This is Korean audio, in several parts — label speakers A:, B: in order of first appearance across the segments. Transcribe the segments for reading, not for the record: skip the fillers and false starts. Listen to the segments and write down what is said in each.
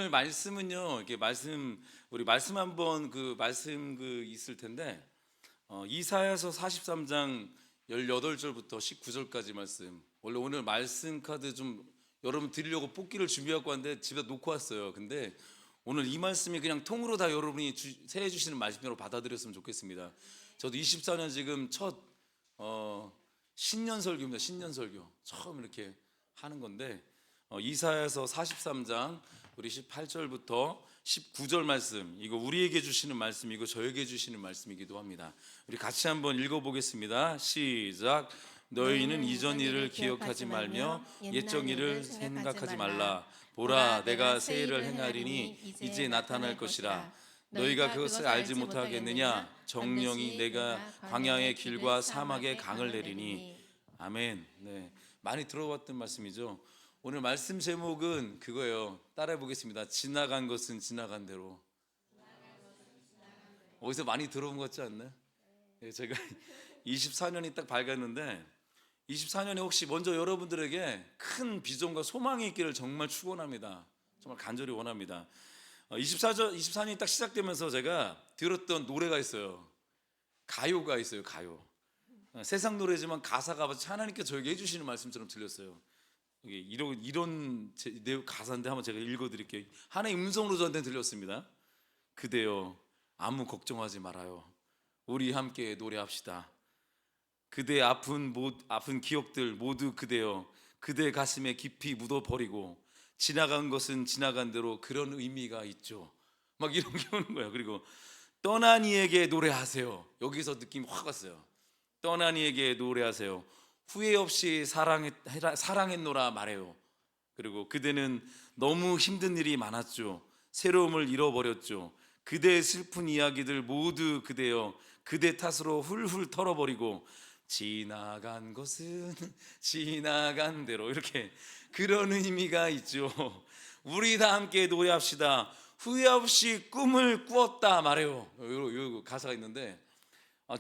A: 오늘 말씀은요. 이렇게 우리 말씀 한번 말씀 있을 텐데 이사야서 43장 18절부터 19절까지 말씀. 원래 오늘 말씀 카드 좀 여러분 드리려고 뽑기를 준비하고 왔는데 집에 놓고 왔어요. 근데 오늘 이 말씀이 그냥 통으로 다 여러분이 새해 주시는 말씀으로 받아들였으면 좋겠습니다. 저도 24년 지금 첫 신년 설교입니다. 신년 설교 처음 이렇게 하는 건데 이사야서 43장 우리 18절부터 19절 말씀, 이거 우리에게 주시는 말씀이고 저에게 주시는 말씀이기도 합니다. 우리 같이 한번 읽어보겠습니다. 시작. 너희는 이전 일을 기억하지 말며 옛적 일을 생각하지 말라. 보라, 내가 새 일을 행하리니 이제 나타날 것이라. 너희가 그것을 알지 못하겠느냐? 정령이 내가 광야의 길과 사막의 강을 내리니. 아멘. 네, 많이 들어봤던 말씀이죠. 오늘 말씀 제목은 그거예요. 따라해 보겠습니다. 지나간 것은 지나간 대로. 어디서 많이 들어본 것 같지 않나요? 제가 24년이 딱 밝았는데 24년에 혹시 먼저 여러분들에게 큰 비전과 소망이 있기를 정말 축원합니다. 정말 간절히 원합니다. 24년이 딱 시작되면서 제가 들었던 노래가 있어요. 가요가 있어요. 가요. 세상 노래지만 가사가 하나님께 저에게 해주시는 말씀처럼 들렸어요. 이런 내용 가사인데 한번 제가 읽어드릴게요. 하나님 음성으로 저한테 들렸습니다. 그대여 아무 걱정하지 말아요. 우리 함께 노래합시다. 그대의 아픈 기억들 모두 그대여 그대 가슴에 깊이 묻어버리고 지나간 것은 지나간 대로 그런 의미가 있죠. 막 이런 게 오는 거예요. 그리고 떠난 이에게 노래하세요. 여기서 느낌이 확 왔어요. 떠난 이에게 노래하세요. 후회 없이 사랑했노라 말해요. 그리고 그대는 너무 힘든 일이 많았죠. 새로움을 잃어버렸죠. 그대의 슬픈 이야기들 모두 그대여 그대 탓으로 훌훌 털어버리고 지나간 것은 지나간 대로, 이렇게 그런 의미가 있죠. 우리 다 함께 노래합시다. 후회 없이 꿈을 꾸었다 말해요. 요 가사가 있는데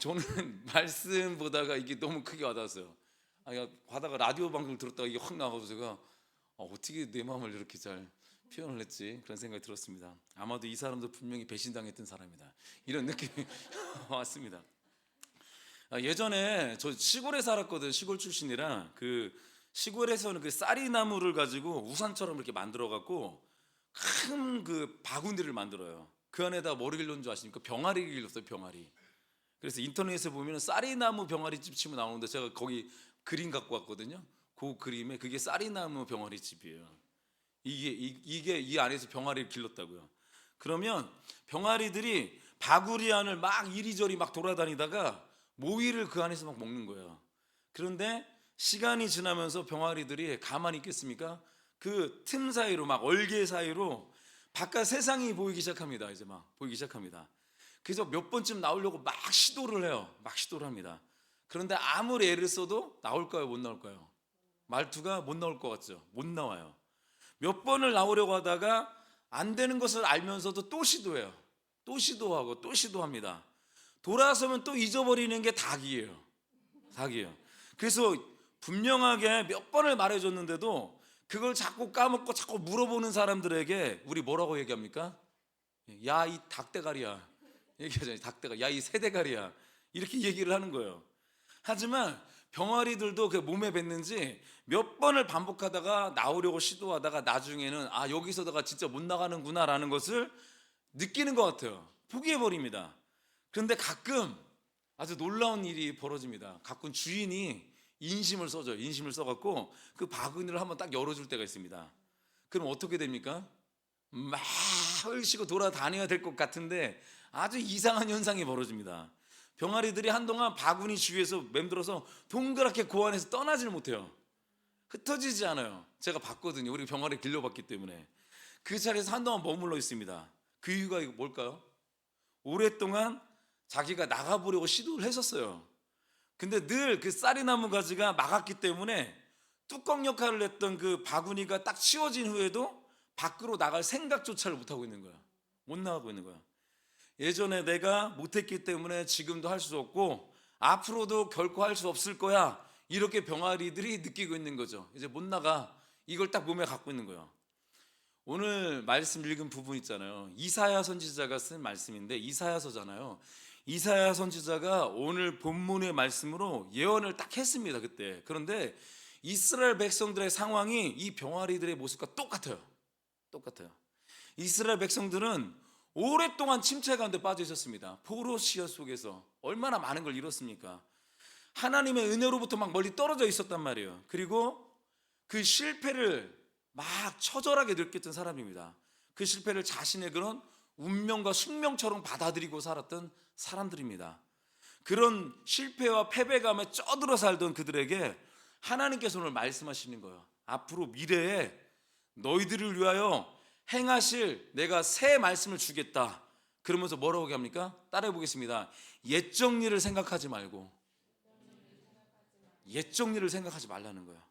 A: 저는 말씀 보다가 이게 너무 크게 와닿았어요. 가다가 라디오 방송을 들었다가 이게 확 나가서 제가 어떻게 내 마음을 이렇게 잘 표현을 했지, 그런 생각이 들었습니다. 아마도 이 사람도 분명히 배신당했던 사람이다, 이런 느낌이 왔습니다. 예전에 저 시골에 살았거든. 시골 출신이라 그 시골에서는 그 쌀이나무를 가지고 우산처럼 이렇게 만들어 갖고 큰 그 바구니를 만들어요. 그 안에다 뭐를 길렀는 줄 아십니까? 병아리를 길렀어요. 병아리. 그래서 인터넷에 보면 쌀이나무 병아리집 치면 나오는데 제가 거기 그림 갖고 왔거든요. 그 그림에 그게 쌀이나무 병아리 집이에요. 이게 이 안에서 병아리를 길렀다고요. 그러면 병아리들이 바구니 안을 막 이리저리 막 돌아다니다가 모이를 그 안에서 막 먹는 거예요. 그런데 시간이 지나면서 병아리들이 가만히 있겠습니까? 그 틈 사이로, 막 얼개 사이로 바깥 세상이 보이기 시작합니다. 이제 막 보이기 시작합니다. 그래서 몇 번쯤 나오려고 막 시도를 해요. 막 시도를 합니다. 그런데 아무리 애를 써도 나올까요? 못 나올까요? 말투가 못 나올 것 같죠? 못 나와요. 몇 번을 나오려고 하다가 안 되는 것을 알면서도 또 시도해요. 또 시도하고 또 시도합니다. 돌아서면 또 잊어버리는 게 닭이에요. 닭이에요. 그래서 분명하게 몇 번을 말해줬는데도 그걸 자꾸 까먹고 자꾸 물어보는 사람들에게 우리 뭐라고 얘기합니까? 야, 이 닭대가리야. 얘기하잖아요. 닭대가리. 야, 이 새대가리야. 이렇게 얘기를 하는 거예요. 하지만 병아리들도 그 몸에 뱉는지 몇 번을 반복하다가 나오려고 시도하다가 나중에는 여기서다가 진짜 못 나가는구나 라는 것을 느끼는 것 같아요. 포기해버립니다. 그런데 가끔 아주 놀라운 일이 벌어집니다. 가끔 주인이 인심을 써줘요. 인심을 써갖고 그 바구니를 한번 딱 열어줄 때가 있습니다. 그럼 어떻게 됩니까? 막 헐시고 돌아다녀야 될 것 같은데 아주 이상한 현상이 벌어집니다. 병아리들이 한동안 바구니 주위에서 맴돌아서 동그랗게 그 안에서 떠나질 못해요. 흩어지지 않아요. 제가 봤거든요. 우리 병아리 길러봤기 때문에. 그 자리에서 한동안 머물러 있습니다. 그 이유가 뭘까요? 오랫동안 자기가 나가보려고 시도를 했었어요. 근데 늘 그 쌀이나무 가지가 막았기 때문에 뚜껑 역할을 했던 그 바구니가 딱 치워진 후에도 밖으로 나갈 생각조차를 못하고 있는 거야. 못 나가고 있는 거야. 예전에 내가 못했기 때문에 지금도 할 수 없고 앞으로도 결코 할 수 없을 거야, 이렇게 병아리들이 느끼고 있는 거죠. 이제 못 나가. 이걸 딱 몸에 갖고 있는 거예요. 오늘 말씀 읽은 부분 있잖아요. 이사야 선지자가 쓴 말씀인데 이사야서잖아요. 이사야 선지자가 오늘 본문의 말씀으로 예언을 딱 했습니다. 그때. 그런데 이스라엘 백성들의 상황이 이 병아리들의 모습과 똑같아요. 똑같아요. 이스라엘 백성들은 오랫동안 침체 가운데 빠져 있었습니다. 포로시아 속에서 얼마나 많은 걸 잃었습니까? 하나님의 은혜로부터 막 멀리 떨어져 있었단 말이에요. 그리고 그 실패를 막 처절하게 느꼈던 사람입니다. 그 실패를 자신의 그런 운명과 숙명처럼 받아들이고 살았던 사람들입니다. 그런 실패와 패배감에 쩌들어 살던 그들에게 하나님께서 오늘 말씀하시는 거예요. 앞으로 미래에 너희들을 위하여 행하실 내가 새 말씀을 주겠다. 그러면서 뭐라고 합니까? 따라해 보겠습니다. 옛적 일을 생각하지 말고, 옛적 일을 생각하지 말라는 거예요.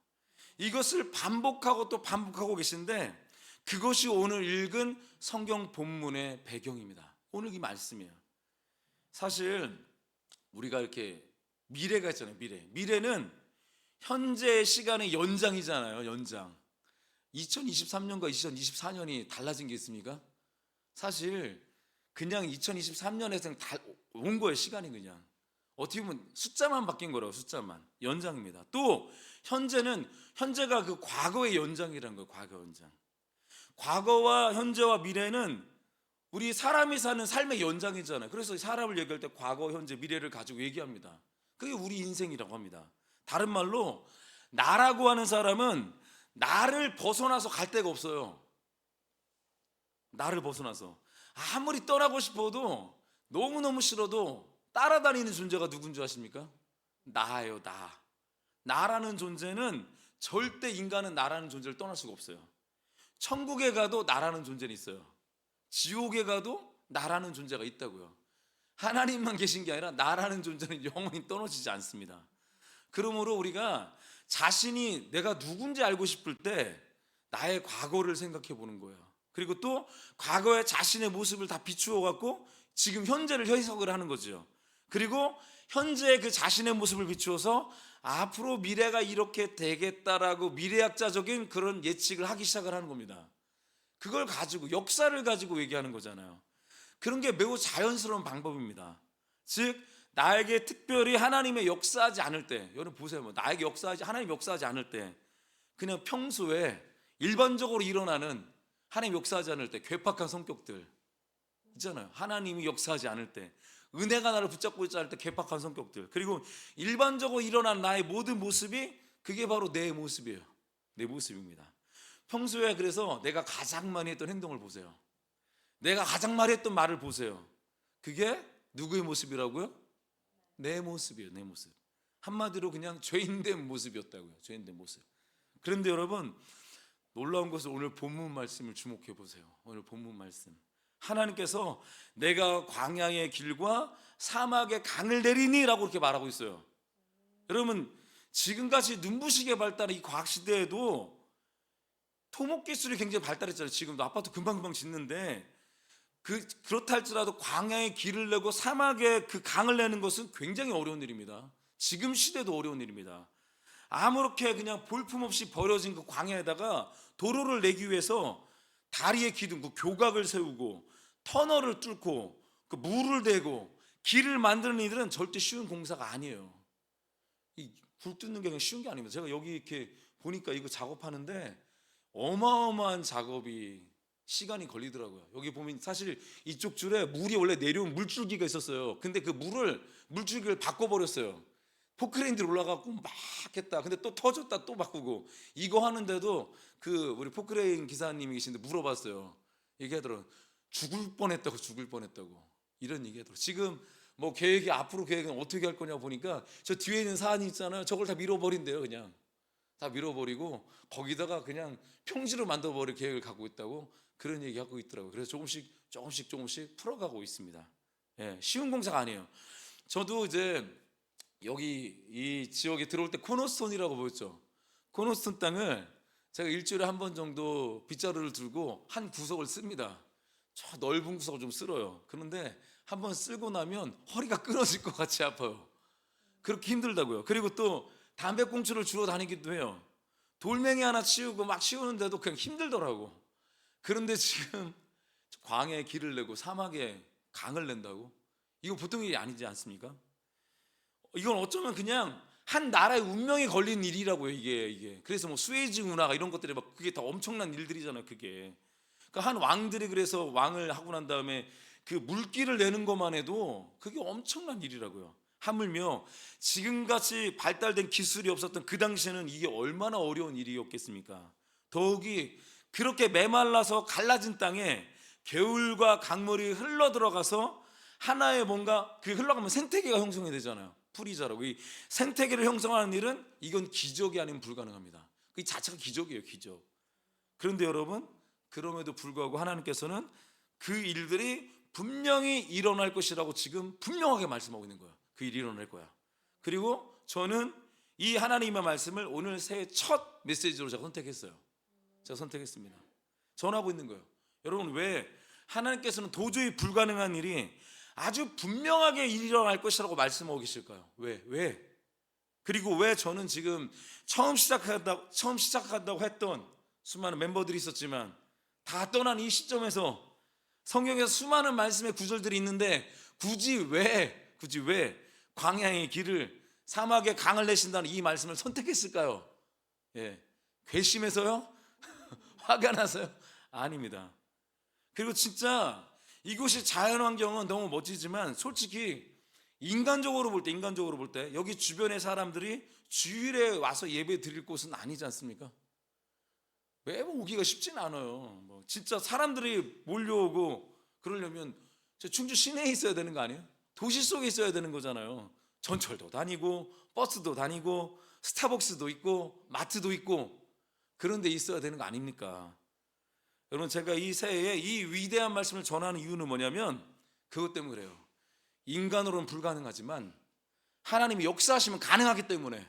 A: 이것을 반복하고 또 반복하고 계신데 그것이 오늘 읽은 성경 본문의 배경입니다. 오늘 이 말씀이에요. 사실 우리가 이렇게 미래가 있잖아요. 미래는 현재의 시간의 연장이잖아요. 연장. 2023년과 2024년이 달라진 게 있습니까? 사실 그냥 2023년에서 온 거예요. 시간이 그냥 어떻게 보면 숫자만 바뀐 거라고. 숫자만 연장입니다. 또 현재가 그 과거의 연장이라는 거예요. 과거 연장. 과거와 현재와 미래는 우리 사람이 사는 삶의 연장이잖아요. 그래서 사람을 얘기할 때 과거, 현재, 미래를 가지고 얘기합니다. 그게 우리 인생이라고 합니다. 다른 말로 나라고 하는 사람은 나를 벗어나서 갈 데가 없어요. 나를 벗어나서 아무리 떠나고 싶어도 너무너무 싫어도 따라다니는 존재가 누군지 아십니까? 나예요. 나라는 존재는 절대 인간은 나라는 존재를 떠날 수가 없어요. 천국에 가도 나라는 존재는 있어요. 지옥에 가도 나라는 존재가 있다고요. 하나님만 계신 게 아니라 나라는 존재는 영원히 떨어지지 않습니다. 그러므로 우리가 자신이 내가 누군지 알고 싶을 때 나의 과거를 생각해 보는 거예요. 그리고 또 과거의 자신의 모습을 다 비추어 갖고 지금 현재를 해석을 하는 거죠. 그리고 현재의 그 자신의 모습을 비추어서 앞으로 미래가 이렇게 되겠다라고 미래학자적인 그런 예측을 하기 시작을 하는 겁니다. 그걸 가지고 역사를 가지고 얘기하는 거잖아요. 그런 게 매우 자연스러운 방법입니다. 즉 나에게 특별히 하나님의 역사하지 않을 때, 여러분 보세요. 나에게 하나님 역사하지 않을 때 그냥 평소에 일반적으로 일어나는 하나님 역사하지 않을 때 괴팍한 성격들 있잖아요. 하나님이 역사하지 않을 때 은혜가 나를 붙잡고 있지 않을 때 괴팍한 성격들, 그리고 일반적으로 일어난 나의 모든 모습이 그게 바로 내 모습이에요. 내 모습입니다. 평소에 그래서 내가 가장 많이 했던 행동을 보세요. 내가 가장 많이 했던 말을 보세요. 그게 누구의 모습이라고요? 내 모습이에요. 내 모습. 한마디로 그냥 죄인된 모습이었다고요. 죄인된 모습. 그런데 여러분 놀라운 것은 오늘 본문 말씀을 주목해 보세요. 오늘 본문 말씀, 하나님께서 내가 광야의 길과 사막의 강을 내리니 라고 이렇게 말하고 있어요. 여러분 지금같이 눈부시게 발달한 이 과학시대에도 토목기술이 굉장히 발달했잖아요. 지금도 아파트 금방금방 짓는데 그렇다 할지라도 광야의 길을 내고 사막의 그 강을 내는 것은 굉장히 어려운 일입니다. 지금 시대도 어려운 일입니다. 아무렇게 그냥 볼품없이 버려진 그 광야에다가 도로를 내기 위해서 다리의 기둥, 그 교각을 세우고 터널을 뚫고 그 물을 대고 길을 만드는 일은 절대 쉬운 공사가 아니에요. 이 굴 뚫는 게 그냥 쉬운 게 아닙니다. 제가 여기 이렇게 보니까 이거 작업하는데 어마어마한 작업이 시간이 걸리더라고요. 여기 보면 사실 이쪽 줄에 물이 원래 내려온 물줄기가 있었어요. 근데 그 물줄기를 바꿔버렸어요. 포크레인들이 올라가고 막 했다. 근데 또 터졌다 또 바꾸고 이거 하는데도 그 우리 포크레인 기사님이 계신데 물어봤어요. 얘기하더라고요. 죽을 뻔했다고 이런 얘기하더라고요. 지금 뭐 앞으로 계획은 어떻게 할 거냐 보니까 저 뒤에 있는 사안이 있잖아요. 저걸 다 밀어버린대요. 그냥 다 밀어버리고 거기다가 그냥 평지로 만들어버릴 계획을 갖고 있다고 그런 얘기하고 있더라고요. 그래서 조금씩 풀어가고 있습니다. 예, 쉬운 공사가 아니에요. 저도 이제 여기 이 지역에 들어올 때 코너스톤이라고 보였죠. 코너스톤 땅을 제가 일주일에 한 번 정도 빗자루를 들고 한 구석을 씁니다. 저 넓은 구석을 좀 쓸어요. 그런데 한 번 쓸고 나면 허리가 끊어질 것 같이 아파요. 그렇게 힘들다고요. 그리고 또 담배꽁초를 주워 다니기도 해요. 돌멩이 하나 치우고 막 치우는데도 그냥 힘들더라고. 그런데 지금 광야에 길을 내고 사막에 강을 낸다고? 이거 보통 일이 아니지 않습니까? 이건 어쩌면 그냥 한 나라의 운명이 걸린 일이라고요, 이게. 그래서 뭐 수에즈 운하가 이런 것들이 막 그게 다 엄청난 일들이잖아요, 그게. 그러니까 한 왕들이 그래서 왕을 하고 난 다음에 그 물길을 내는 것만 해도 그게 엄청난 일이라고요. 하물며 지금같이 발달된 기술이 없었던 그 당시에는 이게 얼마나 어려운 일이었겠습니까? 더욱이 그렇게 메말라서 갈라진 땅에 개울과 강물이 흘러 들어가서 하나의 뭔가 그 흘러가면 생태계가 형성이 되잖아요. 풀이 자라고. 이 생태계를 형성하는 일은 이건 기적이 아니면 불가능합니다. 그 자체가 기적이에요, 기적. 그런데 여러분, 그럼에도 불구하고 하나님께서는 그 일들이 분명히 일어날 것이라고 지금 분명하게 말씀하고 있는 거예요. 그 일이 일어날 거야. 그리고 저는 이 하나님의 말씀을 오늘 새해 첫 메시지로 제가 선택했어요. 제가 선택했습니다. 전하고 있는 거예요. 여러분, 왜 하나님께서는 도저히 불가능한 일이 아주 분명하게 일어날 것이라고 말씀하고 계실까요? 왜? 그리고 왜 저는 지금 처음 시작한다고 했던 수많은 멤버들이 있었지만 다 떠난 이 시점에서 성경에서 수많은 말씀의 구절들이 있는데 굳이 왜 광야의 길을 사막에 강을 내신다는 이 말씀을 선택했을까요? 괘씸해서요? 화가 나서요? 아닙니다. 그리고 진짜 이곳이 자연환경은 너무 멋지지만 솔직히 인간적으로 볼 때 여기 주변의 사람들이 주일에 와서 예배 드릴 곳은 아니지 않습니까? 매번 오기가 쉽진 않아요. 뭐 진짜 사람들이 몰려오고 그러려면 충주 시내에 있어야 되는 거 아니에요? 도시 속에 있어야 되는 거잖아요. 전철도 다니고 버스도 다니고 스타벅스도 있고 마트도 있고 그런 데 있어야 되는 거 아닙니까? 여러분, 제가 이 새해에 이 위대한 말씀을 전하는 이유는 뭐냐면 그것 때문에 그래요. 인간으로는 불가능하지만 하나님이 역사하시면 가능하기 때문에.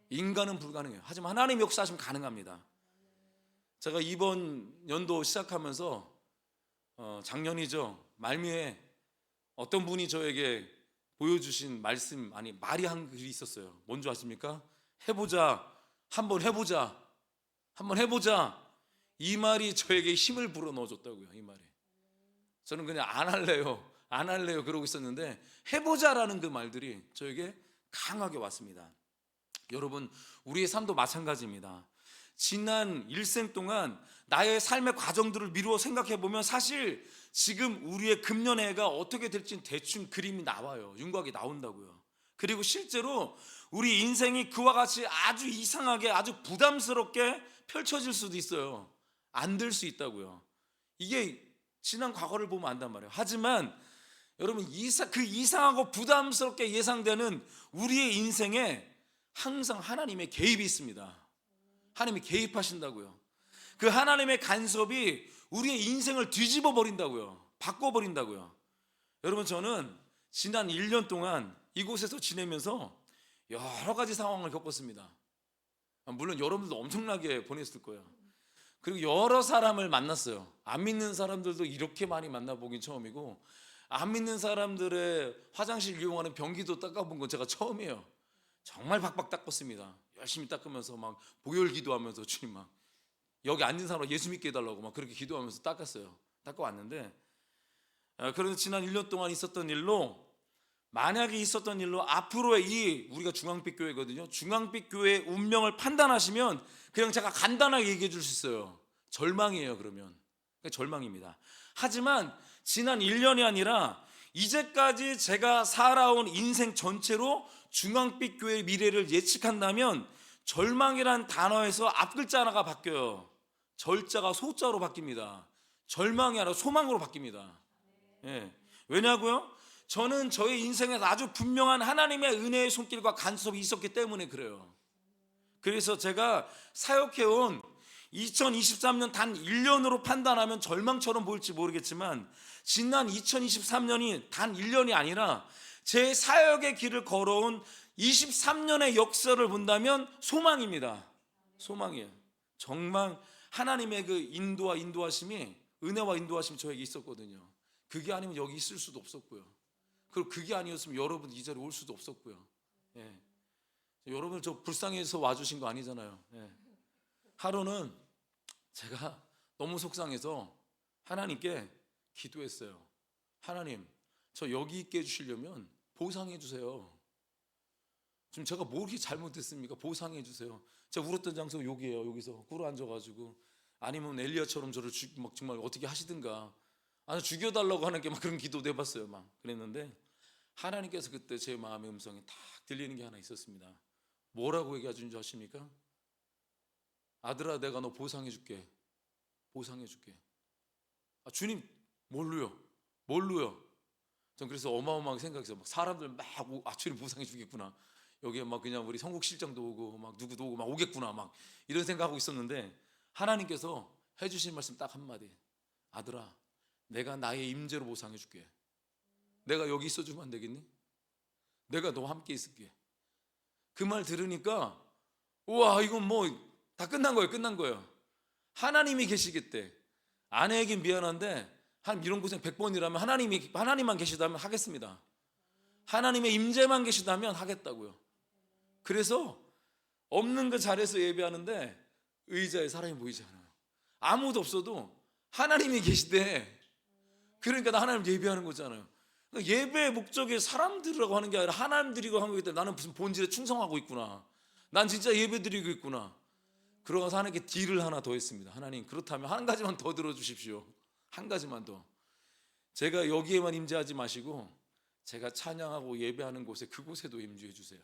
A: 인간은 불가능해요. 하지만 하나님이 역사하시면 가능합니다. 제가 이번 연도 시작하면서 작년이죠, 말미에 어떤 분이 저에게 보여주신 말씀, 아니 말이 한 글이 있었어요. 뭔지 아십니까? 한번 해보자. 이 말이 저에게 힘을 불어넣어줬다고요. 이 말이. 저는 그냥 안 할래요 그러고 있었는데 해보자라는 그 말들이 저에게 강하게 왔습니다. 여러분, 우리의 삶도 마찬가지입니다. 지난 일생 동안 나의 삶의 과정들을 미루어 생각해 보면 사실 지금 우리의 금년해가 어떻게 될지는 대충 그림이 나와요. 윤곽이 나온다고요. 그리고 실제로 우리 인생이 그와 같이 아주 이상하게 아주 부담스럽게 펼쳐질 수도 있어요. 안 될 수 있다고요. 이게 지난 과거를 보면 안단 말이에요. 하지만 여러분, 그 이상하고 부담스럽게 예상되는 우리의 인생에 항상 하나님의 개입이 있습니다. 하나님이 개입하신다고요. 그 하나님의 간섭이 우리의 인생을 뒤집어 버린다고요. 바꿔 버린다고요. 여러분, 저는 지난 1년 동안 이곳에서 지내면서 여러 가지 상황을 겪었습니다. 물론 여러분들도 엄청나게 보냈을 거예요. 그리고 여러 사람을 만났어요. 안 믿는 사람들도 이렇게 많이 만나보긴 처음이고, 안 믿는 사람들의 화장실 이용하는 변기도 닦아본 건 제가 처음이에요. 정말 박박 닦았습니다. 열심히 닦으면서 막 보혈 기도하면서 주님 막 여기 앉은 사람 예수 믿게 해달라고 막 그렇게 기도하면서 닦아왔는데, 그런데 지난 1년 동안 있었던 일로, 만약에 있었던 일로 앞으로의 우리가 중앙빛 교회거든요. 중앙빛 교회의 운명을 판단하시면 그냥 제가 간단하게 얘기해 줄 수 있어요. 절망이에요. 그러면 절망입니다. 하지만 지난 1년이 아니라 이제까지 제가 살아온 인생 전체로 중앙빛 교회의 미래를 예측한다면 절망이란 단어에서 앞글자 하나가 바뀌어요. 절자가 소자로 바뀝니다. 절망이 아니라 소망으로 바뀝니다. 왜냐고요? 저는 저의 인생에서 아주 분명한 하나님의 은혜의 손길과 간섭이 있었기 때문에 그래요. 그래서 제가 사역해온 2023년 단 1년으로 판단하면 절망처럼 보일지 모르겠지만 지난 2023년이 단 1년이 아니라 제 사역의 길을 걸어온 23년의 역사를 본다면 소망입니다. 소망이에요. 정말 하나님의 그 인도하심이, 은혜와 인도하심이 저에게 있었거든요. 그게 아니면 여기 있을 수도 없었고요. 그리고 그게 아니었으면 여러분 이 자리에 올 수도 없었고요. 여러분 저 불쌍해서 와주신 거 아니잖아요. 하루는 제가 너무 속상해서 하나님께 기도했어요. 하나님, 저 여기 있게 해주시려면 보상해 주세요. 지금 제가 뭐 이렇게 잘못했습니까? 보상해 주세요. 제가 울었던 장소 여기예요. 여기서 꿇어 앉아가지고, 아니면 엘리야처럼 저를 막 정말 어떻게 하시든가, 아니 죽여달라고 하는 게 막 그런 기도도 해봤어요. 막 그랬는데 하나님께서 그때 제 마음의 음성이 딱 들리는 게 하나 있었습니다. 뭐라고 얘기해 주는지 아십니까? 아들아, 내가 너 보상해 줄게. 보상해 줄게. 아, 주님, 뭘로요? 뭘로요? 전 그래서 어마어마하게 생각해서 막 사람들 막 주님 보상해 주겠구나. 여기에 막 그냥 우리 성국 실장도 오고 막 누구도 오고 막 오겠구나, 막 이런 생각하고 있었는데 하나님께서 해주신 말씀 딱 한마디. 아들아, 내가 나의 임재로 보상해 줄게. 내가 여기 있어주면 안 되겠니? 내가 너와 함께 있을게. 그 말 들으니까 우와, 이건 뭐 다 끝난 거예요. 끝난 거예요. 하나님이 계시겠대. 아내에겐 미안한데 한 이런 고생 100번이라면 하나님만 계시다면 하겠습니다. 하나님의 임재만 계시다면 하겠다고요. 그래서 없는 그 자리에서 예배하는데 의자에 사람이 보이지 않아요. 아무도 없어도 하나님이 계시대. 그러니까 나 하나님 예배하는 거잖아요. 그러니까 예배의 목적이 사람들이라고 하는 게 아니라 하나님 드리고 한 거기 때문에 나는 무슨 본질에 충성하고 있구나. 난 진짜 예배 드리고 있구나. 그러고서 하나님께 딜을 하나 더 했습니다. 하나님, 그렇다면 한 가지만 더 들어주십시오. 한 가지만 더. 제가 여기에만 임재하지 마시고 제가 찬양하고 예배하는 곳에, 그곳에도 임재해 주세요.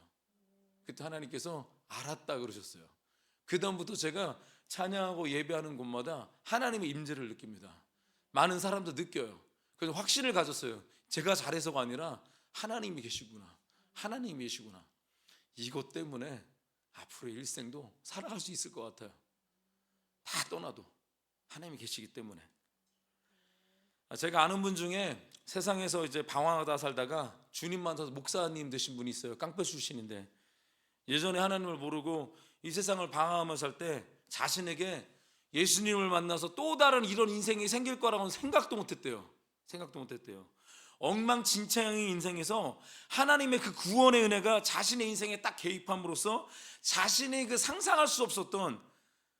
A: 그때 하나님께서 알았다 그러셨어요. 그 다음부터 제가 찬양하고 예배하는 곳마다 하나님의 임재를 느낍니다. 많은 사람도 느껴요. 그래서 확신을 가졌어요. 제가 잘해서가 아니라 하나님이 계시구나. 하나님이 계시구나. 이것 때문에 앞으로 일생도 살아갈 수 있을 것 같아요. 다 떠나도 하나님이 계시기 때문에. 제가 아는 분 중에 세상에서 이제 방황하다 살다가 주님 만나서 목사님 되신 분이 있어요. 깡패 출신인데 예전에 하나님을 모르고 이 세상을 방황하면서 살 때 자신에게 예수님을 만나서 또 다른 이런 인생이 생길 거라고는 생각도 못했대요. 생각도 못했대요. 엉망진창의 인생에서 하나님의 그 구원의 은혜가 자신의 인생에 딱 개입함으로써 자신이 그 상상할 수 없었던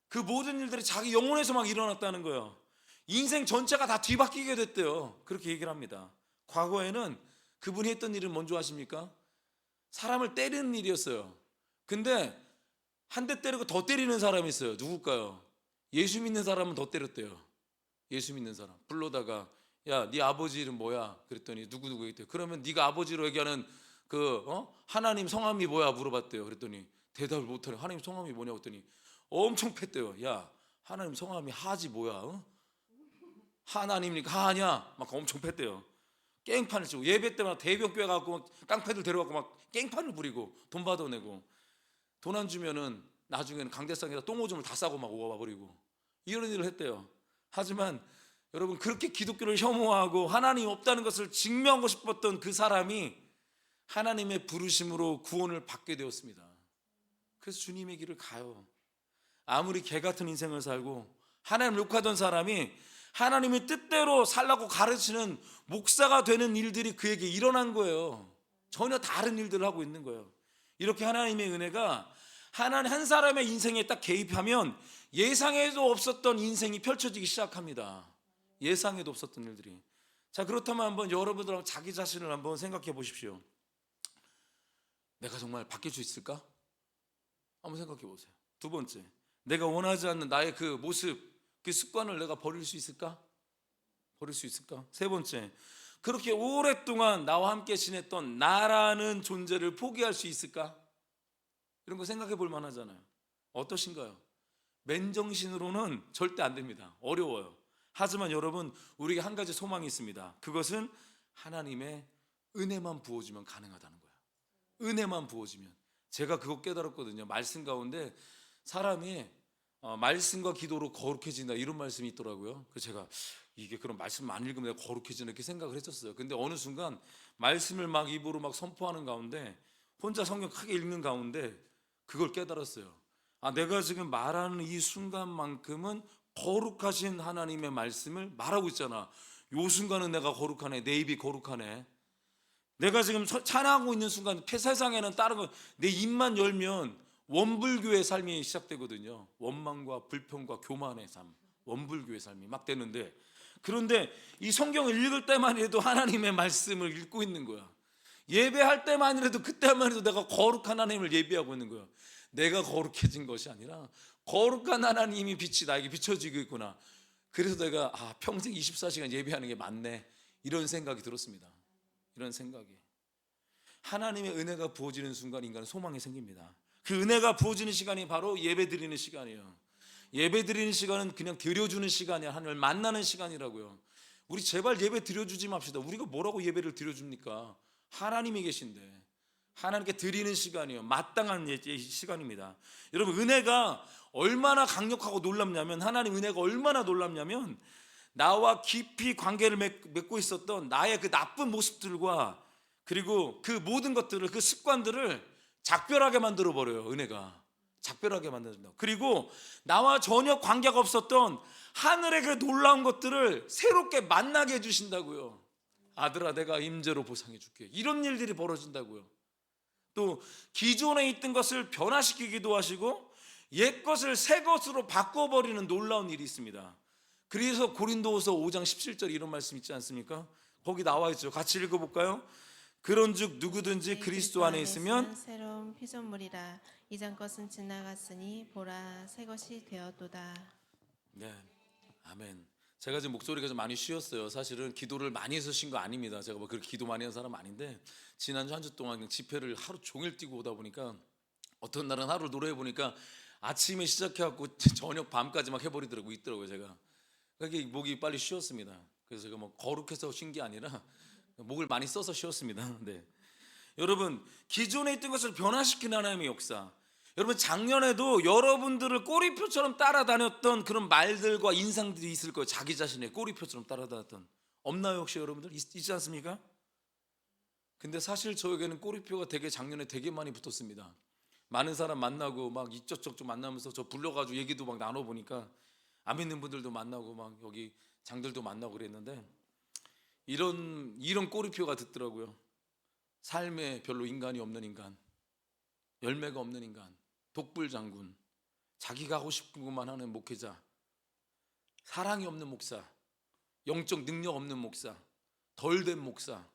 A: 그 모든 일들이 자기 영혼에서 막 일어났다는 거예요. 인생 전체가 다 뒤바뀌게 됐대요. 그렇게 얘기를 합니다. 과거에는 그분이 했던 일은 뭔지 아십니까? 사람을 때리는 일이었어요. 근데 한 대 때리고 더 때리는 사람이 있어요. 누굴까요? 예수 믿는 사람은 더 때렸대요. 예수 믿는 사람 불러다가, 야, 네 아버지 이름 뭐야? 그랬더니 누구누구 했대요. 그러면 네가 아버지로 얘기하는 하나님 성함이 뭐야? 물어봤대요. 그랬더니 대답을 못하네. 하나님 성함이 뭐냐고 했더니 엄청 팼대요. 야, 하나님 성함이 하지 뭐야? 하나님이니까 하냐? 막 엄청 팼대요. 깽판을 치고 예배 때마다 대병 꿰갖고 깡패들 데려갖고 막 깽판을 부리고 돈 받아내고, 돈 안 주면은 나중에는 강대상에다 똥오줌을 다 싸고 막 오가버리고 이런 일을 했대요. 하지만 여러분, 그렇게 기독교를 혐오하고 하나님 없다는 것을 증명하고 싶었던 그 사람이 하나님의 부르심으로 구원을 받게 되었습니다. 그래서 주님의 길을 가요. 아무리 개 같은 인생을 살고 하나님을 욕하던 사람이 하나님의 뜻대로 살라고 가르치는 목사가 되는 일들이 그에게 일어난 거예요. 전혀 다른 일들을 하고 있는 거예요. 이렇게 하나님의 은혜가 하나님 한 사람의 인생에 딱 개입하면 예상에도 없었던 인생이 펼쳐지기 시작합니다. 예상에도 없었던 일들이. 자, 그렇다면 한번 여러분들 자기 자신을 한번 생각해 보십시오. 내가 정말 바뀔 수 있을까? 한번 생각해 보세요. 두 번째, 내가 원하지 않는 나의 그 모습, 그 습관을 내가 버릴 수 있을까? 버릴 수 있을까? 세 번째, 그렇게 오랫동안 나와 함께 지냈던 나라는 존재를 포기할 수 있을까? 이런 거 생각해 볼 만하잖아요. 어떠신가요? 맨정신으로는 절대 안 됩니다. 어려워요. 하지만 여러분, 우리에게 한 가지 소망이 있습니다. 그것은 하나님의 은혜만 부어주면 가능하다는 거예요. 은혜만 부어주면. 제가 그거 깨달았거든요. 말씀 가운데 사람이 말씀과 기도로 거룩해진다, 이런 말씀이 있더라고요. 그래서 제가 이게 그런 말씀 안 읽으면 내가 거룩해지나 이렇게 생각을 했었어요. 근데 어느 순간 말씀을 막 입으로 막 선포하는 가운데, 혼자 성경 크게 읽는 가운데 그걸 깨달았어요. 아, 내가 지금 말하는 이 순간만큼은 거룩하신 하나님의 말씀을 말하고 있잖아. 요 순간은 내가 거룩하네. 내 입이 거룩하네. 내가 지금 찬양하고 있는 순간 세상에는 다른 거, 내 입만 열면 원불교의 삶이 시작되거든요. 원망과 불평과 교만의 삶, 원불교의 삶이 막 되는데, 그런데 이 성경을 읽을 때만 해도 하나님의 말씀을 읽고 있는 거야. 예배할 때만 해도 그때만 해도 내가 거룩한 하나님을 예배하고 있는 거야. 내가 거룩해진 것이 아니라 거룩한 하나님이 빛이 나에게 비춰지고 있구나. 그래서 내가 평생 24시간 예배하는 게 맞네, 이런 생각이 들었습니다. 이런 생각이. 하나님의 은혜가 부어지는 순간 인간은 소망이 생깁니다. 그 은혜가 부어지는 시간이 바로 예배 드리는 시간이에요. 예배 드리는 시간은 그냥 드려주는 시간이야. 하나님을 만나는 시간이라고요. 우리 제발 예배 드려주지 맙시다. 우리가 뭐라고 예배를 드려줍니까? 하나님이 계신데 하나님께 드리는 시간이요, 마땅한 시간입니다. 여러분, 은혜가 얼마나 강력하고 놀랍냐면, 하나님 은혜가 얼마나 놀랍냐면, 나와 깊이 관계를 맺고 있었던 나의 그 나쁜 모습들과 그리고 그 모든 것들을, 그 습관들을 작별하게 만들어 버려요. 은혜가 작별하게 만들어준다. 그리고 나와 전혀 관계가 없었던 하늘의 그 놀라운 것들을 새롭게 만나게 해주신다고요. 아들아, 내가 임재로 보상해 줄게. 이런 일들이 벌어진다고요. 또 기존에 있던 것을 변화시키기도 하시고 옛 것을 새 것으로 바꿔버리는 놀라운 일이 있습니다. 그래서 고린도후서 5장 17절 이런 말씀 있지 않습니까? 거기 나와 있죠. 같이 읽어볼까요? 그런즉 누구든지 그리스도 안에 있으면
B: 새로운 피조물이라. 이전 것은 지나갔으니 보라 새 것이 되었도다.
A: 네, 아멘. 제가 지금 목소리가 좀 많이 쉬었어요. 사실은 기도를 많이 해서 쉰 거 아닙니다. 제가 뭐 그렇게 기도 많이 한 사람 아닌데, 지난주 한 주 동안 그냥 집회를 하루 종일 뛰고 오다 보니까 어떤 날은 하루 노래해 보니까 아침에 시작해갖고 저녁 밤까지 막 있더라고요. 제가 그게 목이 빨리 쉬었습니다. 그래서 제가 뭐 거룩해서 쉰 게 아니라 목을 많이 써서 쉬었습니다. 네. 여러분, 기존에 있던 것을 변화시키는 하나님의 역사. 여러분, 작년에도 여러분들을 꼬리표처럼 따라다녔던 그런 말들과 인상들이 있을 거예요. 자기 자신의 꼬리표처럼 따라다녔던. 없나요 혹시 여러분들? 있지 않습니까? 근데 사실 저에게는 꼬리표가 되게 작년에 되게 많이 붙었습니다. 많은 사람 만나고 막 이쪽저쪽 만나면서 저 불러가지고 얘기도 막 나눠보니까 안 믿는 분들도 만나고 막 여기 장들도 만나고 그랬는데, 이런 꼬리표가 듣더라고요. 삶에 별로 인간이 없는 인간, 열매가 없는 인간, 독불장군, 자기가 하고 싶은 것만 하는 목회자, 사랑이 없는 목사, 영적 능력 없는 목사, 덜된 목사,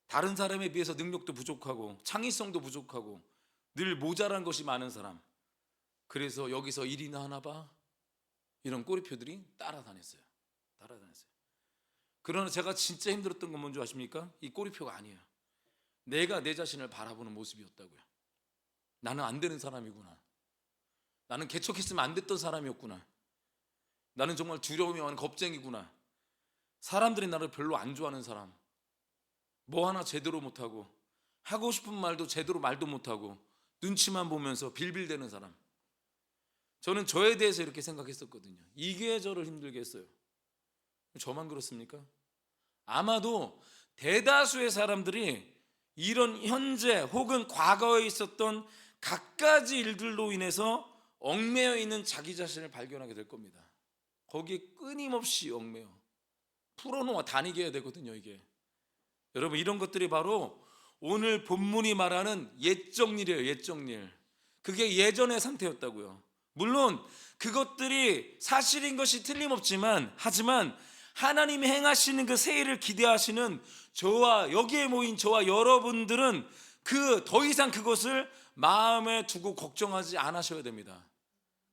A: 다른 사람에 비해서 능력도 부족하고 창의성도 부족하고 늘 모자란 것이 많은 사람. 그래서 여기서 일이나 하나 봐, 이런 꼬리표들이 따라다녔어요. 그러나 제가 진짜 힘들었던 건 뭔지 아십니까? 이 꼬리표가 아니에요. 내가 내 자신을 바라보는 모습이었다고요. 나는 안 되는 사람이구나. 나는 개척했으면 안 됐던 사람이었구나. 나는 정말 두려움이 많은 겁쟁이구나. 사람들이 나를 별로 안 좋아하는 사람, 뭐 하나 제대로 못하고 하고 싶은 말도 제대로 말도 못하고 눈치만 보면서 빌빌대는 사람. 저는 저에 대해서 이렇게 생각했었거든요. 이게 저를 힘들게 했어요. 저만 그렇습니까? 아마도 대다수의 사람들이 이런 현재 혹은 과거에 있었던 갖가지 일들로 인해서 얽매여 있는 자기 자신을 발견하게 될 겁니다. 거기에 끊임없이 얽매여 풀어놓아 다니게 해야 되거든요. 이게 여러분, 이런 것들이 바로 오늘 본문이 말하는 옛적 일이에요. 옛적 일. 그게 예전의 상태였다고요. 물론 그것들이 사실인 것이 틀림없지만, 하지만 하나님이 행하시는 그 새 일을 기대하시는 저와 여기에 모인 저와 여러분들은 더 이상 그것을 마음에 두고 걱정하지 않으셔야 됩니다.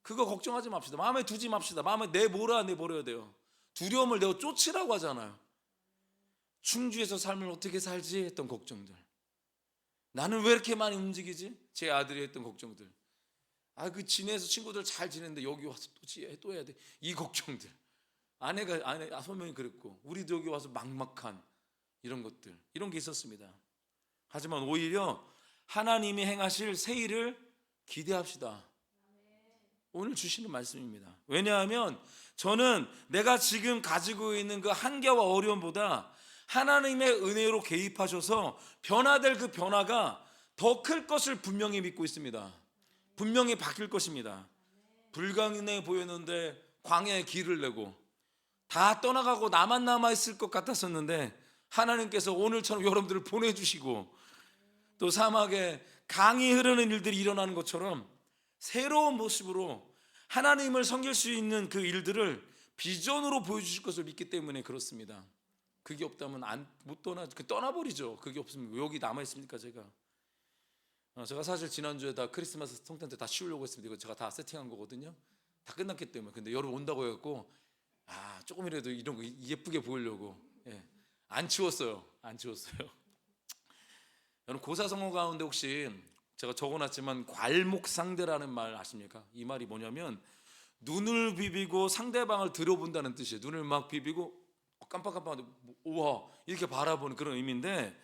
A: 그거 걱정하지 맙시다. 마음에 두지 맙시다. 마음에 내버려야 돼요. 두려움을 내어 쫓으라고 하잖아요. 충주에서 삶을 어떻게 살지 했던 걱정들, 나는 왜 이렇게 많이 움직이지? 제 아들이 했던 걱정들, 그 지내서 친구들 잘 지냈는데 여기 와서 또 해야 돼, 이 걱정들. 아내 소명이 그랬고, 우리도 여기 와서 막막한 이런 것들, 이런 게 있었습니다. 하지만 오히려 하나님이 행하실 새 일을 기대합시다. 오늘 주시는 말씀입니다. 왜냐하면 저는 내가 지금 가지고 있는 그 한계와 어려움보다 하나님의 은혜로 개입하셔서 변화될 그 변화가 더 클 것을 분명히 믿고 있습니다. 분명히 바뀔 것입니다. 불가능해 보였는데 광야에 길을 내고 다 떠나가고 나만 남아있을 것 같았었는데 하나님께서 오늘처럼 여러분들을 보내주시고, 또 사막에 강이 흐르는 일들이 일어나는 것처럼 새로운 모습으로 하나님을 섬길 수 있는 그 일들을 비전으로 보여주실 것을 믿기 때문에 그렇습니다. 그게 없다면 못 떠나버리죠. 그게 없으면 왜 여기 남아 있습니까? 제가 사실 지난주에 다 크리스마스 성탄 때 다 치우려고 했습니다. 이거 제가 다 세팅한 거거든요. 다 끝났기 때문에. 근데 여러분 온다고 해갖고 조금이라도 이런 거 예쁘게 보이려고 안 치웠어요. 여러분 고사성어 가운데 혹시 제가 적어놨지만 괄목상대라는 말 아십니까? 이 말이 뭐냐면 눈을 비비고 상대방을 들여본다는 뜻이에요. 눈을 막 비비고 깜빡깜빡 우와 이렇게 바라보는 그런 의미인데,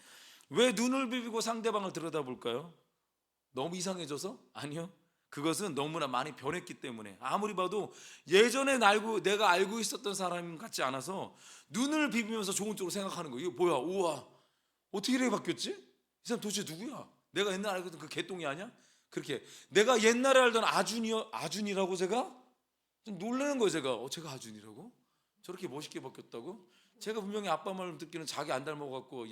A: 왜 눈을 비비고 상대방을 들여다볼까요? 너무 이상해져서? 아니요. 그것은 너무나 많이 변했기 때문에, 아무리 봐도 예전에 내가 알고 있었던 사람 같지 않아서 눈을 비비면서 좋은 쪽으로 생각하는 거예요. 이거 뭐야? 우와 어떻게 이렇게 바뀌었지? 이 사람 도대체 누구야? 내가 옛날에 알고 있던 그 개똥이 아니야? 그렇게 내가 옛날에 알던 아준이라고 제가 좀 놀라는 거예요. 제가 아준이라고? 저렇게 멋있게 바뀌었다고? 제가 분명히 아빠 말 듣기는 자기 안 닮아갖고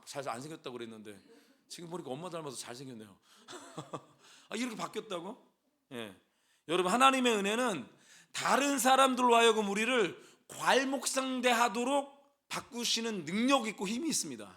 A: 잘 안 생겼다고 그랬는데 지금 보니까 엄마 닮아서 잘생겼네요. 이렇게 바뀌었다고? 여러분 하나님의 은혜는 다른 사람들로 하여금 우리를 괄목상대하도록 바꾸시는 능력 있고 힘이 있습니다.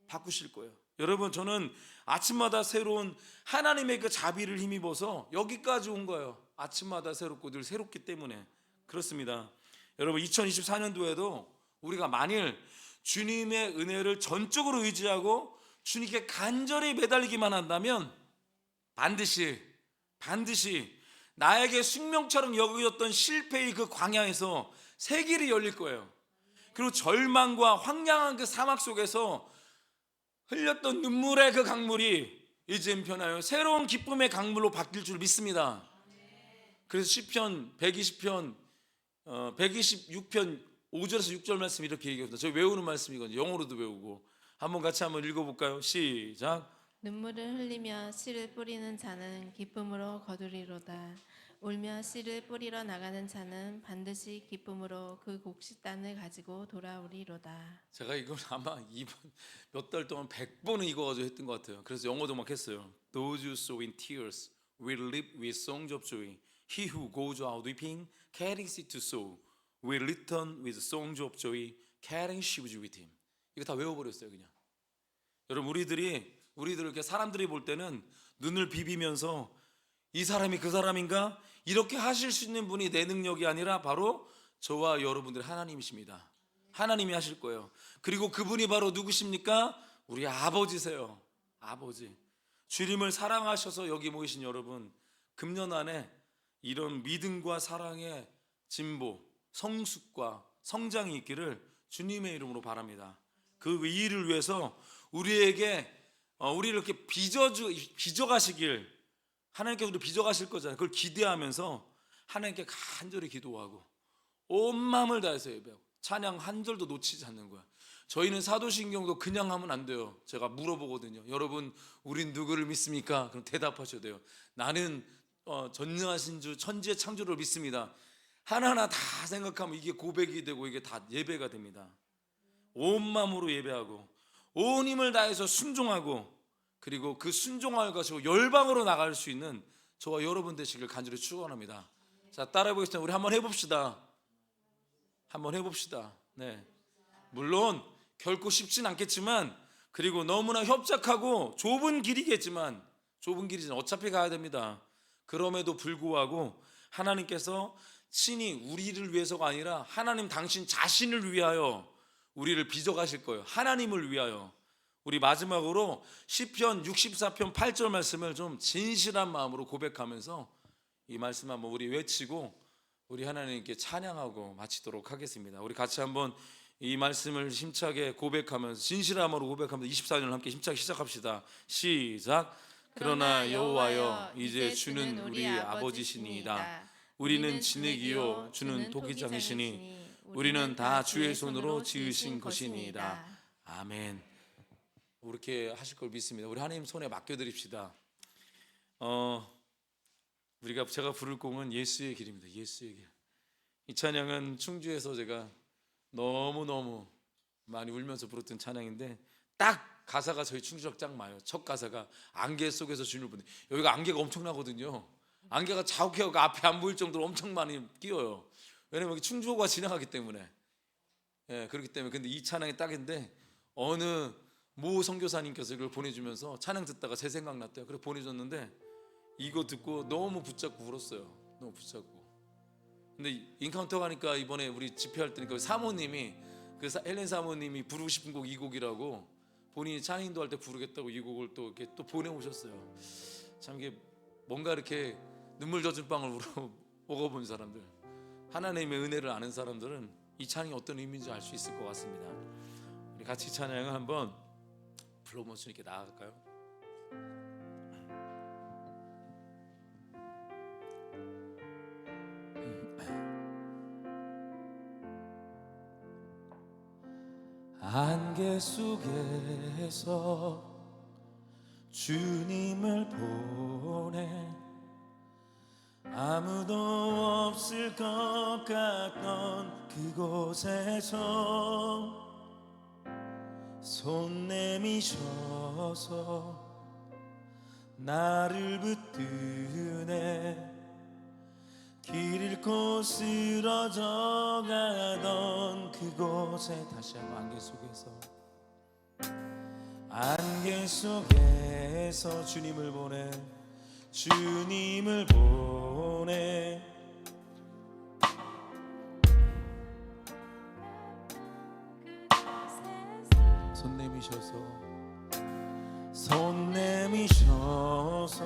A: 바꾸실 거예요. 여러분 저는 아침마다 새로운 하나님의 그 자비를 힘입어서 여기까지 온 거예요. 아침마다 새롭고 늘 새롭기 때문에 그렇습니다. 여러분 2024년도에도 우리가 만일 주님의 은혜를 전적으로 의지하고 주님께 간절히 매달리기만 한다면 반드시 나에게 숙명처럼 여겨졌던 실패의 그 광야에서 새 길이 열릴 거예요. 그리고 절망과 황량한 그 사막 속에서 흘렸던 눈물의 그 강물이 이젠 변하여 새로운 기쁨의 강물로 바뀔 줄 믿습니다. 그래서 시편 120편 126편 5절에서 6절 말씀 이렇게 얘기합니다. 저희 외우는 말씀이거든요. 영어로도 외우고 한번 같이 한번 읽어볼까요? 시작.
B: 눈물을 흘리며 씨를 뿌리는 자는 기쁨으로 거두리로다. 울며 씨를 뿌리러 나가는 자는 반드시 기쁨으로 그 곡식단을 가지고 돌아오리로다.
A: 제가 이걸 아마 이번 몇 달 동안 100번은 읽어가지고 했던 것 같아요. 그래서 영어도 막 했어요. Those who sow in tears will reap with songs of joy. He who goes out weeping, carrying seed to sow, will return with songs of joy, carrying sheaves with him. 이거 다 외워버렸어요 그냥. 여러분 우리들을 이렇게 사람들이 볼 때는 눈을 비비면서 이 사람이 그 사람인가? 이렇게 하실 수 있는 분이 내 능력이 아니라 바로 저와 여러분들 하나님이십니다. 하나님이 하실 거예요. 그리고 그분이 바로 누구십니까? 우리 아버지세요. 아버지. 주님을 사랑하셔서 여기 모이신 여러분, 금년 안에 이런 믿음과 사랑의 진보, 성숙과 성장이 있기를 주님의 이름으로 바랍니다. 그 일을 위해서 우리를 이렇게 빚어가시길, 하나님께서 우리 빚어가실 거잖아요. 그걸 기대하면서 하나님께 간절히 기도하고 온 마음을 다해서 예배하고 찬양 한 절도 놓치지 않는 거야. 저희는 사도신경도 그냥 하면 안 돼요. 제가 물어보거든요. 여러분 우린 누구를 믿습니까? 그럼 대답하셔야 돼요. 나는 전능하신 주 천지의 창조를 믿습니다. 하나하나 다 생각하면 이게 고백이 되고 이게 다 예배가 됩니다. 온 마음으로 예배하고 온 힘을 다해서 순종하고, 그리고 그 순종을 가지고 열방으로 나갈 수 있는 저와 여러분 되시길 간절히 축원합니다. 자, 따라해 보겠습니다. 우리 한번 해봅시다. 네. 물론 결코 쉽진 않겠지만, 그리고 너무나 협착하고 좁은 길이지만 어차피 가야 됩니다. 그럼에도 불구하고 하나님께서 친히 우리를 위해서가 아니라 하나님 당신 자신을 위하여 우리를 빚어가실 거예요. 하나님을 위하여. 우리 마지막으로 시편 64편 8절 말씀을 좀 진실한 마음으로 고백하면서 이 말씀 한번 우리 외치고 우리 하나님께 찬양하고 마치도록 하겠습니다. 우리 같이 한번 이 말씀을 힘차게 고백하면서 진실함으로 고백하면서 24년을 함께 힘차게 시작합시다. 시작. 그러나 여호와여 이제 주는 우리 아버지시니이다. 우리는 진흙이요 주는 토기장이시니 우리는 다 주의 손으로 지으신 것이니이다. 아멘. 그렇게 하실 걸 믿습니다. 우리 하나님 손에 맡겨드립시다. 제가 부를 곡은 예수의 길입니다. 예수의 길. 이 찬양은 충주에서 제가 너무너무 많이 울면서 부르던 찬양인데, 딱 가사가 저희 충주적 짱 맞아요. 첫 가사가 안개 속에서 주님을 보내. 여기가 안개가 엄청나거든요. 안개가 자욱해갖고 앞에 안 보일 정도로 엄청 많이 끼어요. 왜냐면 여기 충주호가 지나가기 때문에. 예, 그렇기 때문에. 근데 이 찬양이 딱인데 어느 모 선교사님께서 이걸 보내주면서 찬양 듣다가 제 생각 났대요. 그래서 보내줬는데 이거 듣고 너무 붙잡고 울었어요. 너무 붙잡고. 근데 인카운터 가니까 이번에 우리 집회할 때니까 사모님이 헬렌 사모님이 부르고 싶은 곡 이 곡이라고 본인이 찬양 인도할 때 부르겠다고 이 곡을 또 이렇게 또 보내오셨어요. 참 이게 뭔가 이렇게 눈물 젖은 빵을 먹어본 사람들, 하나님의 은혜를 아는 사람들은 이 찬양이 어떤 의미인지 알 수 있을 것 같습니다. 우리 같이 찬양을 한번 불러보면서 이렇게 나아갈까요? 안개 속에서 주님을 보내 아무도 없을 것 같던 그곳에서 손 내미셔서 나를 붙드네 길 잃고 쓰러져 가던 그곳에 다시 한번 안개 속에서 주님을 보내 손 내미셔서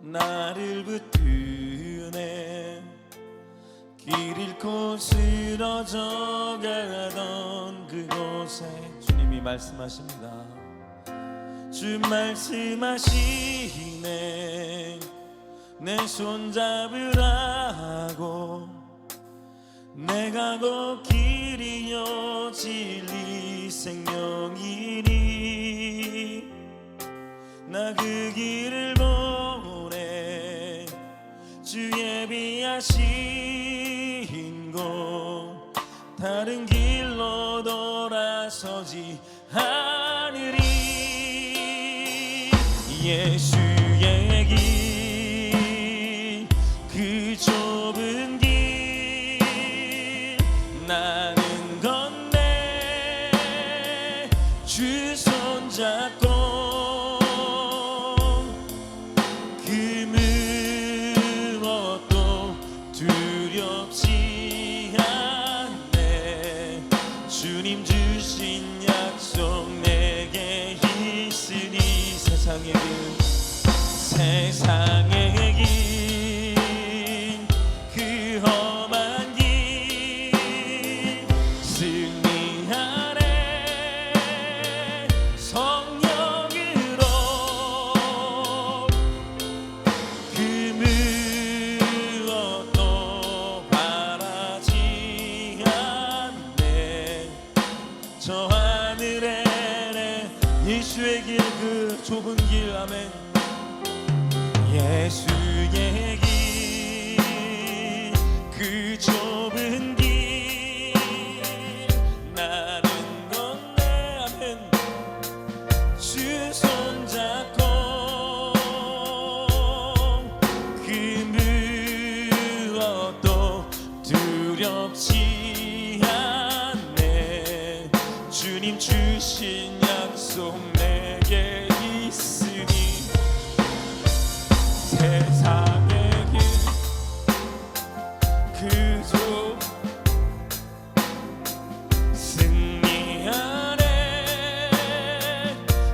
A: 나를 붙드네 길 잃고 쓰러져 가던 그곳에 주님이 말씀하십니다. 주 말씀하시네 내 손 잡으라고 내가 곧 길이요 진리 생명이니 나 그 길을 보내 주 예비하신 곳 다른 길로 돌아서지 않으리 예수의 길 그 좁은 길 나는 건네 주 손잡고 그 무엇도 두렵지 않네 주님 주신 약속 내게 있으니 세상의 길 그 험한 길 승리하네 성령으로 그 무엇도 바라지 않네 저 하늘에 예수의 길 그 좁은 길 아멘 예수의 길 그 좁은 길 나는 건네 아멘 주 손잡고 그 무엇도 두렵지 않네 주님 주신 약속 내게 있으니 세상의 길 그저 승리하네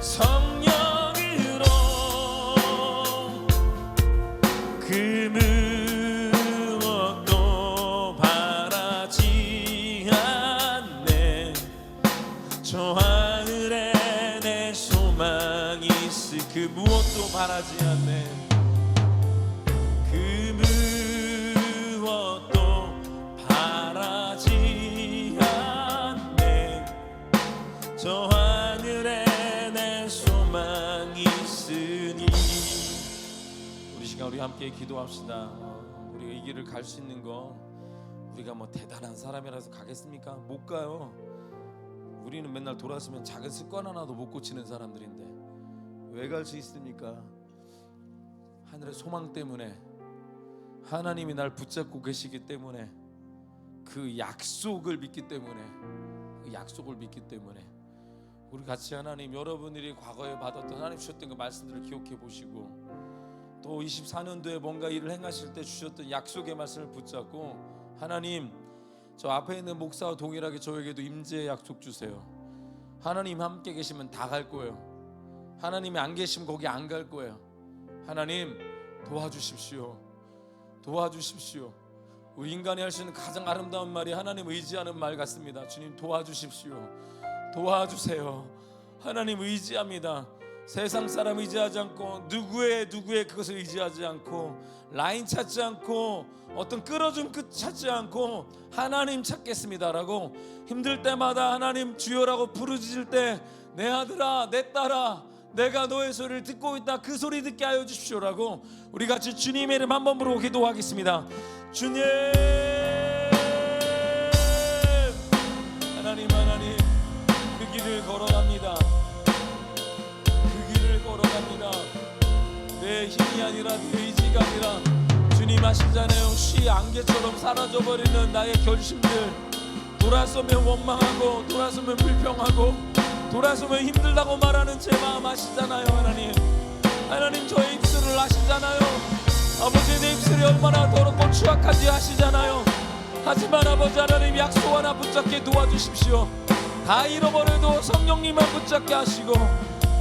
A: 성령으로 그 무엇도 바라지 않네 저 하늘에 내 소망이 있을 그 무엇도 바라지 않네 그 무엇도 바라지 않네 저 하늘에 내 소망이 있으니 우리 시간 우리 함께 기도합시다. 우리가 이 길을 갈 수 있는 거 우리가 뭐 대단한 사람이라서 가겠습니까? 못 가요. 우리는 맨날 돌아서면 작은 습관 하나도 못 고치는 사람들인데 왜 갈 수 있습니까? 하늘의 소망 때문에, 하나님이 날 붙잡고 계시기 때문에, 그 약속을 믿기 때문에, 그 약속을 믿기 때문에 우리 같이 하나님, 여러분들이 과거에 받았던 하나님 주셨던 그 말씀들을 기억해 보시고, 또 24년도에 뭔가 일을 행하실 때 주셨던 약속의 말씀을 붙잡고, 하나님, 저 앞에 있는 목사와 동일하게 저에게도 임재의 약속 주세요. 하나님 함께 계시면 다 갈 거예요. 하나님이 안 계시면 거기 안 갈 거예요. 하나님 도와주십시오. 도와주십시오. 우리 인간이 할 수 있는 가장 아름다운 말이 하나님 의지하는 말 같습니다. 주님 도와주십시오. 도와주세요. 하나님 의지합니다. 세상 사람 의지하지 않고, 누구의 그것을 의지하지 않고, 라인 찾지 않고, 어떤 끌어준 끝 찾지 않고 하나님 찾겠습니다라고, 힘들 때마다 하나님 주여라고 부르짖을 때, 내 아들아 내 딸아 내가 너의 소리를 듣고 있다, 그 소리 듣게 하여 주십시오라고 우리 같이 주님의 이름 한번 부르고 기도하겠습니다. 주님, 하나님 그 길을 걸어갑니다. 그 길을 걸어갑니다. 내 힘이 아니라 내 의지가 아니라 주님 하시잖아요. 쉬 안개처럼 사라져버리는 나의 결심들, 돌아서면 원망하고, 돌아서면 불평하고, 돌아서면 힘들다고 말하는 제 마음 아시잖아요. 하나님 저의 입술을 아시잖아요. 아버지, 내 입술이 얼마나 더럽고 추악한지 아시잖아요. 하지만 아버지 하나님, 약속 하나 붙잡게 도와주십시오. 다 잃어버려도 성령님만 붙잡게 하시고,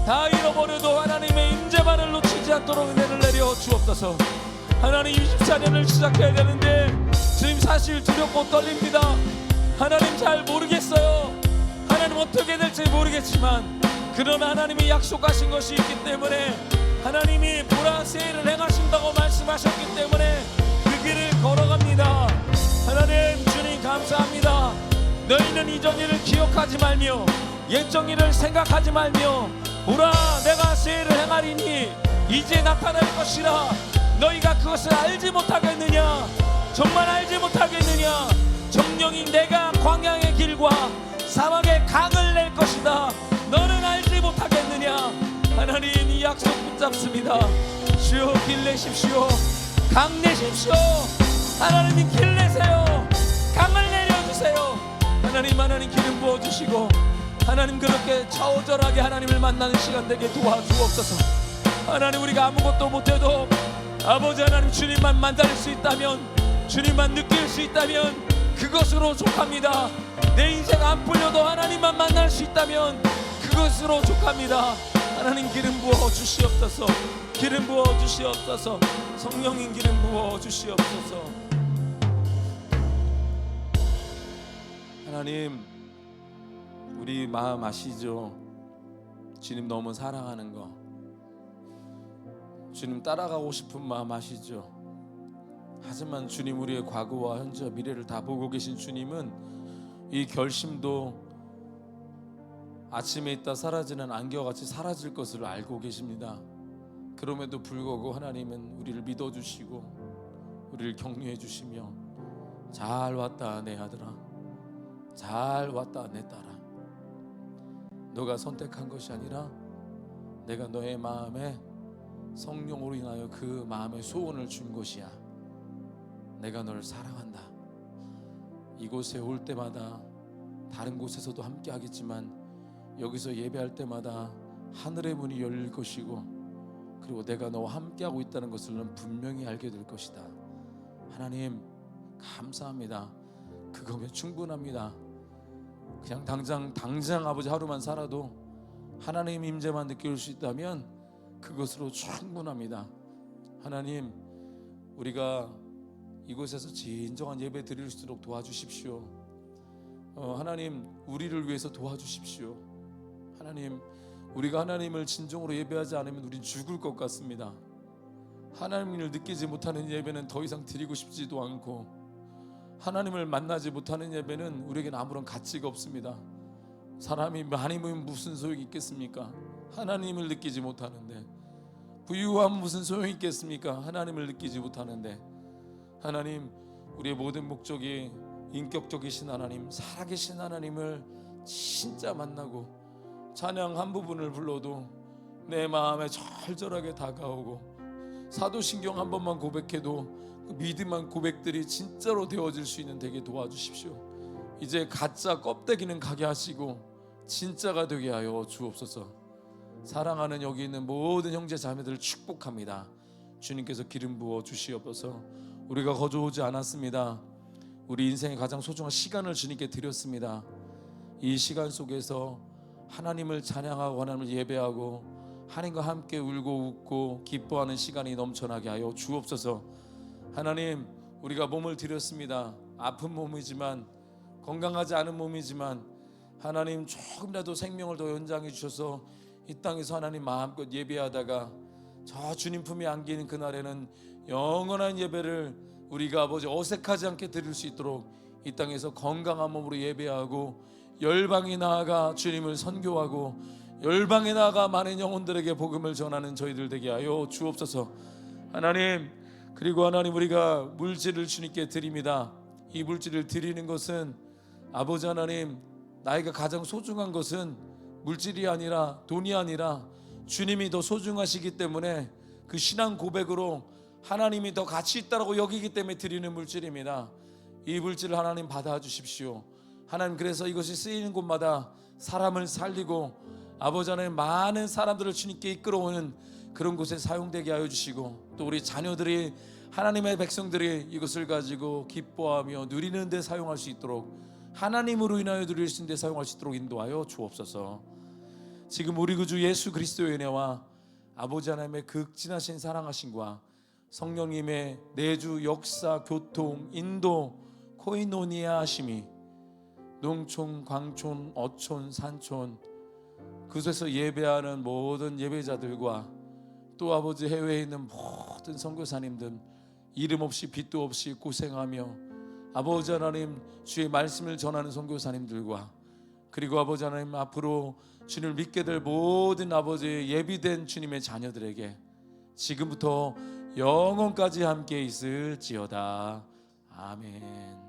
A: 다 잃어버려도 하나님의 임재만을 놓치지 않도록 은혜를 내려 주옵소서. 하나님, 24년을 시작해야 되는데 지금 사실 두렵고 떨립니다. 하나님 잘 모르겠어요. 하나님 어떻게 될지 모르겠지만, 그러나 하나님이 약속하신 것이 있기 때문에, 하나님이 보라새를 행하신다고 말씀하셨기 때문에 그 길을 걸어갑니다. 하나님 주님 감사합니다. 너희는 이전 일을 기억하지 말며 옛적 일을 생각하지 말며, 보라 내가 새해를 행하리니 이제 나타날 것이라. 너희가 그것을 알지 못하겠느냐? 정말 알지 못하겠느냐? 정령이 내가 광야의 길과 사막의 강을 낼 것이다. 너는 알지 못하겠느냐? 하나님 이 약속 붙잡습니다. 주여 길 내십시오. 강 내십시오. 하나님 길 내세요. 강을 내려주세요. 하나님 기름 부어주시고, 하나님 그렇게 처절하게 하나님을 만나는 시간 되게 도와주옵소서. 하나님 우리가 아무것도 못해도 아버지 하나님 주님만 만날 수 있다면, 주님만 느낄 수 있다면 그것으로 족합니다. 내 인생 안 풀려도 하나님만 만날 수 있다면 그것으로 족합니다. 하나님 기름 부어 주시옵소서. 기름 부어 주시옵소서. 성령님 기름 부어 주시옵소서. 하나님 우리 마음 아시죠? 주님 너무 사랑하는 거, 주님 따라가고 싶은 마음 아시죠? 하지만 주님 우리의 과거와 현재와 미래를 다 보고 계신 주님은 이 결심도 아침에 있다 사라지는 안개와같이 사라질 것을 알고 계십니다. 그럼에도 불구하고 하나님은 우리를 믿어주시고 우리를 격려해 주시며, 잘 왔다 내 아들아, 잘 왔다 내 딸아, 너가 선택한 것이 아니라 내가 너의 마음에 성령으로 인하여 그 마음의 소원을 준 것이야. 내가 너를 사랑한다. 이곳에 올 때마다 다른 곳에서도 함께 하겠지만 여기서 예배할 때마다 하늘의 문이 열릴 것이고, 그리고 내가 너와 함께하고 있다는 것을 넌 분명히 알게 될 것이다. 하나님 감사합니다. 그거면 충분합니다. 그냥 당장 아버지 하루만 살아도 하나님 임재만 느낄 수 있다면 그것으로 충분합니다. 하나님 우리가 이곳에서 진정한 예배 드릴수록 도와주십시오. 하나님 우리를 위해서 도와주십시오. 하나님 우리가 하나님을 진정으로 예배하지 않으면 우린 죽을 것 같습니다. 하나님을 느끼지 못하는 예배는 더 이상 드리고 싶지도 않고, 하나님을 만나지 못하는 예배는 우리에게는 아무런 가치가 없습니다. 사람이 많이 모이면 무슨 소용이 있겠습니까? 하나님을 느끼지 못하는데. 부유함 무슨 소용이 있겠습니까? 하나님을 느끼지 못하는데. 하나님 우리의 모든 목적이 인격적이신 하나님, 살아계신 하나님을 진짜 만나고, 찬양 한 부분을 불러도 내 마음에 절절하게 다가오고
C: 사도신경 한 번만 고백해도 그 믿음한 고백들이 진짜로 되어질 수 있는 되게 도와주십시오. 이제 가짜 껍데기는 가게 하시고 진짜가 되게 하여 주옵소서. 사랑하는 여기 있는 모든 형제 자매들을 축복합니다. 주님께서 기름 부어 주시옵소서. 우리가 거저오지 않았습니다. 우리 인생의 가장 소중한 시간을 주님께 드렸습니다. 이 시간 속에서 하나님을 찬양하고 하나님을 예배하고 하나님과 함께 울고 웃고 기뻐하는 시간이 넘쳐나게 하여 주옵소서. 하나님, 우리가 몸을 드렸습니다. 아픈 몸이지만, 건강하지 않은 몸이지만 하나님 조금이라도 생명을 더 연장해 주셔서 이 땅에서 하나님 마음껏 예배하다가 저 주님 품에 안기는 그날에는 영원한 예배를 우리가 아버지 어색하지 않게 드릴 수 있도록 이 땅에서 건강한 몸으로 예배하고 열방에 나아가 주님을 선교하고 열방에 나아가 많은 영혼들에게 복음을 전하는 저희들 되게 하여 주옵소서. 하나님, 그리고 하나님, 우리가 물질을 주님께 드립니다. 이 물질을 드리는 것은 아버지 하나님, 나이가 가장 소중한 것은 물질이 아니라 돈이 아니라 주님이 더 소중하시기 때문에 그 신앙 고백으로 하나님이 더 가치 있다고 여기기 때문에 드리는 물질입니다. 이 물질을 하나님 받아주십시오. 하나님, 그래서 이것이 쓰이는 곳마다 사람을 살리고 아버지 하나님 많은 사람들을 주님께 이끌어오는 그런 곳에 사용되게 하여 주시고 또 우리 자녀들이 하나님의 백성들이 이것을 가지고 기뻐하며 누리는 데 사용할 수 있도록 하나님으로 인하여 누릴 수 있는 데 사용할 수 있도록 인도하여 주옵소서. 지금 우리 구주 예수 그리스도의 은혜와 아버지 하나님의 극진하신 사랑하심과 성령님의 내주 역사 교통 인도 코이노니아 하심이 농촌 광촌 어촌 산촌 그곳에서 예배하는 모든 예배자들과 또 아버지 해외에 있는 모든 선교사님들 이름 없이 빛도 없이 고생하며 아버지 하나님 주의 말씀을 전하는 선교사님들과 그리고 아버지 하나님 앞으로 주님을 믿게 될 모든 아버지 예비된 주님의 자녀들에게 지금부터 영원까지 함께 있을지어다. 아멘.